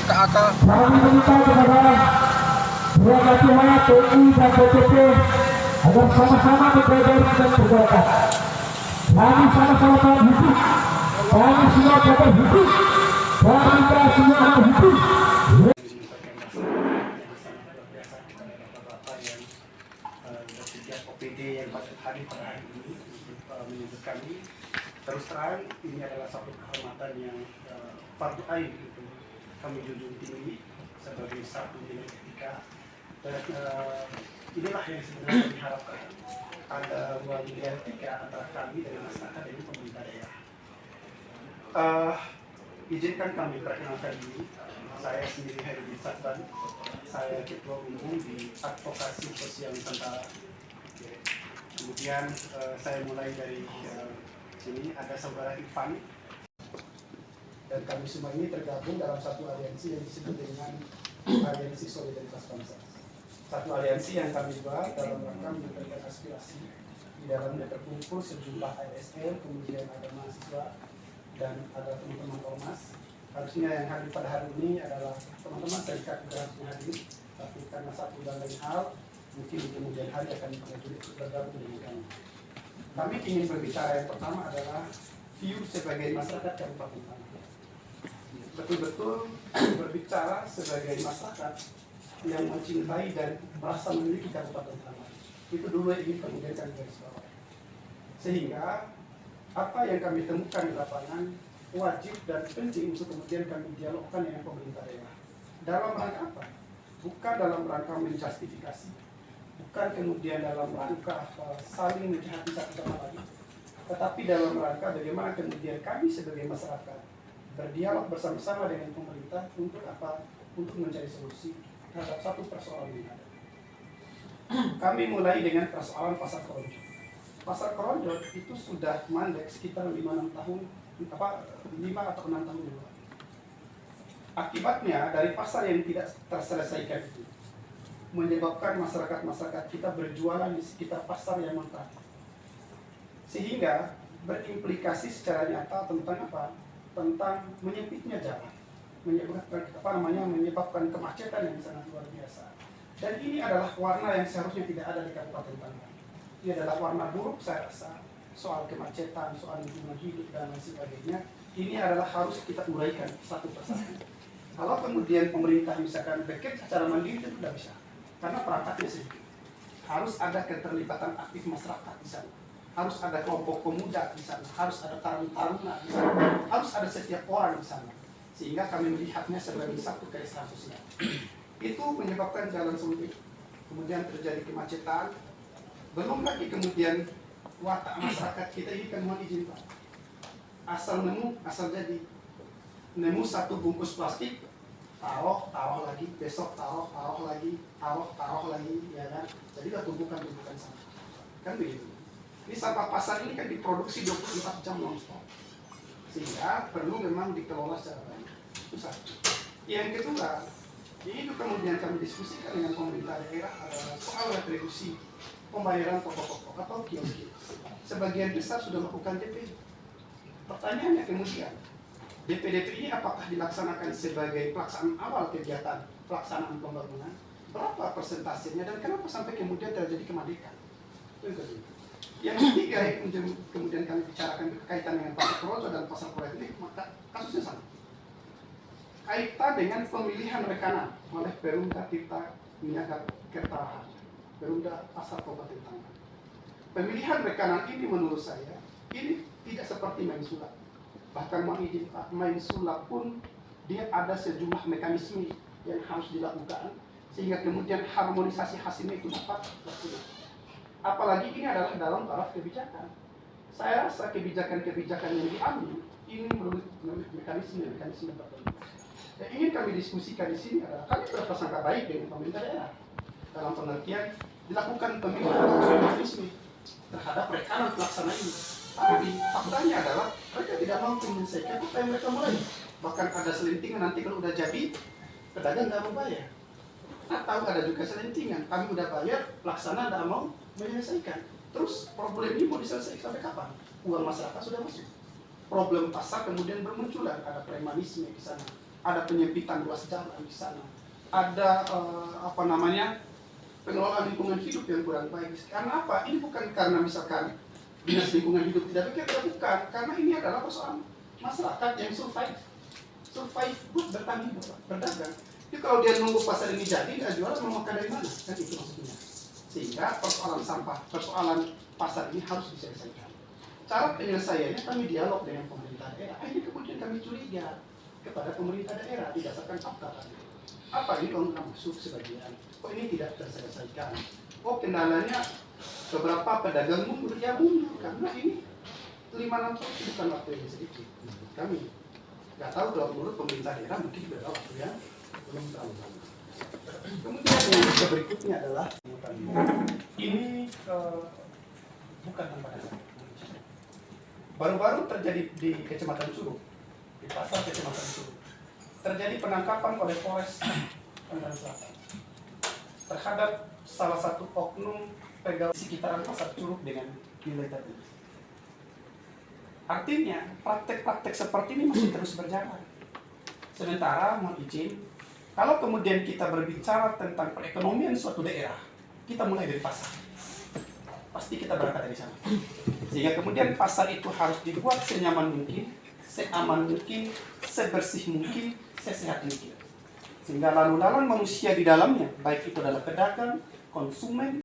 AK. Kami meminta kepada dua pihak TNI dan BPT agar sama-sama bekerja dan bergerak. Kami sama-sama taat hukum. Kami semua kata hukum. Kami semua anak hukum. OPD yang hadir pada hari ini menyebut kami. Terus terang ini adalah satu kehormatan yang fardu ain itu kami junjung tinggi sebagai satu nilai etika, dan inilah yang sebenarnya diharapkan, ada ruang nilai etika antara kami dengan masyarakat dan pemerintah daerah. Izinkan kami perkenalkan diri. Saya sendiri Herudin Satban, saya Ketua Umum di Advokasi Sosial Nusantara. Kemudian saya mulai dari sini, ada saudara Ivan, dan kami semua ini tergabung dalam satu aliansi yang disebut dengan Aliansi Solidaritas Bangsa. Satu aliansi yang kami buat dalam rangka memberikan aspirasi. Di dalamnya terkumpul sejumlah ASN, kemudian ada mahasiswa dan ada teman-teman ormas. Harusnya yang hadir pada hari ini adalah teman-teman serikat gerak yang hadir, tapi karena satu dan lain hal, mungkin di kemudian hari akan bergabung dengan kami. Kami ingin berbicara yang pertama adalah view sebagai masyarakat Kabupaten Tanah. Betul-betul berbicara sebagai masyarakat yang mencintai dan merasa memiliki Kabupaten Tanah. Itu dulu yang ingin kemudian kami garis bawahi. Sehingga apa yang kami temukan di lapangan wajib dan penting untuk kemudian kami dialogkan dengan pemerintah daerah. Dalam rangka apa? Bukan dalam rangka menjustifikasi, bukan kemudian dalam rangka saling menjahati satu sama lain, tetapi dalam rangka bagaimana kemudian kami sebagai masyarakat berdialog bersama-sama dengan pemerintah untuk apa? Untuk mencari solusi terhadap satu persoalan yang ada. Kami mulai dengan persoalan Pasar Keronjot. Pasar Keronjot itu sudah mandek sekitar 5 atau 6 tahun yang lalu. Akibatnya dari pasar yang tidak terselesaikan itu menyebabkan masyarakat kita berjualan di sekitar pasar yang mangkrak, sehingga berimplikasi secara nyata tentang apa? Tentang menyempitnya jalan, menyebabkan kemacetan yang sangat luar biasa. Dan ini adalah warna yang seharusnya tidak ada di Kabupaten Tanah. Ini adalah warna buruk saya rasa, soal kemacetan, soal lingkungan hidup dan lain sebagainya. Ini adalah harus kita uraikan satu persatu. Kalau kemudian pemerintah misalkan bekerja secara mandiri itu tidak bisa, karena perangkatnya sedikit. Harus ada keterlibatan aktif masyarakat di sana, harus ada kelompok pemuda di sana, harus ada taruna di sana, harus ada setiap orang di sana, sehingga kami melihatnya sebagai satu keresahan sosial. Itu menyebabkan jalan sempit, kemudian terjadi kemacetan, belum lagi kemudian watak masyarakat kita ini kan mohon izin Pak, asal nemu, asal jadi. Nemu satu bungkus plastik, taruh lagi, besok taruh lagi, ya kan? Jadilah tumpukan-tumpukan sampah. Kan begitu. Ini sampah pasar ini kan diproduksi 24 jam non-stop. Sehingga perlu memang dikelola secara baik. Itu satu. Yang kedua, itu kemudian kami diskusikan dengan pemerintah daerah adalah soal retribusi pembayaran pokok-pokok atau kios-kios. Sebagian besar sudah melakukan DP. Pertanyaannya kemudian, DP ini apakah dilaksanakan sebagai pelaksanaan awal kegiatan pelaksanaan pembangunan? Berapa persentasenya dan kenapa sampai kemudian terjadi kemadekan? Yang ketiga yang kemudian kami bicarakan berkaitan dengan Pasar Keronjot dan Pasar Keronjot ini, maka kasusnya sama. Kaitan dengan pemilihan rekanan oleh Perumda Tirta Niaga Kertaraharja, Perumda Pasar Kabupaten Tanah. Pemilihan rekanan ini menurut saya ini tidak seperti main sulap. Bahkan main sulap pun dia ada sejumlah mekanisme yang harus dilakukan sehingga kemudian harmonisasi hasilnya itu dapat dilakukan. Apalagi ini adalah dalam taraf kebijakan. Saya rasa kebijakan-kebijakan yang diambil ini melalui mekanisme tertentu. Yang ingin kami diskusikan di sini adalah kami berprasangka baik dengan pemerintah daerah dalam pengertian dilakukan pemilihan sesuai mekanisme terhadap rekanan pelaksana ini. Tapi faktanya adalah mereka tidak mampu menyelesaikan apa yang mereka mulai. Bahkan ada selentingan nanti kalau udah jadi, pedagang nggak mau bayar. Atau ada juga selentingan, kami udah bayar, pelaksana nggak mau menyelesaikan. Terus problem ini mau diselesaikan sampai kapan? Uang masyarakat sudah masuk. Problem pasar kemudian bermunculan, ada premanisme di sana. ada penyempitan ruas jalan di sana, ada pengelolaan lingkungan hidup yang kurang baik. Karena apa? Ini bukan karena misalkan dinas lingkungan hidup tidak bekerja, bukan. Karena ini adalah persoalan masyarakat yang survive buat bertani, berdagang. Jadi kalau dia nunggu pasar ini jadi, nggak jual, mau makan dari mana? Kan itu maksudnya. Sehingga persoalan sampah, persoalan pasar ini harus diselesaikan. Cara penyelesaiannya kami dialog dengan pemerintah daerah. Ini kemudian kami curiga kepada pemerintah daerah didasarkan fakta tadi. Apa ini kalau nggak masuk sebagian? Kok ini tidak terselesaikan? Oh, kendalanya beberapa pedagang mundur, ya mundur karena ini 5-6 tahun bukan waktu yang sedikit. Kami nggak tahu kalau menurut pemerintah daerah mungkin berapa waktu yang belum terlalu lama. Kemudian yang berikutnya adalah ini bukan tanpa dasar. Baru-baru terjadi di Kecamatan Curug, di pasar Kecamatan Curug, terjadi penangkapan oleh Polres Tangerang Selatan terhadap salah satu oknum pegawai sekitaran pasar Curug dengan nilai tertentu. Artinya praktek-praktek seperti ini masih terus berjalan. Sementara mohon izin, kalau kemudian kita berbicara tentang perekonomian suatu daerah, kita mulai dari pasar. Pasti kita berangkat dari sana. Sehingga kemudian pasar itu harus dibuat senyaman mungkin, seaman mungkin, sebersih mungkin, sesehat mungkin. Sehingga lalu lalang manusia di dalamnya, baik itu adalah pedagang, konsumen,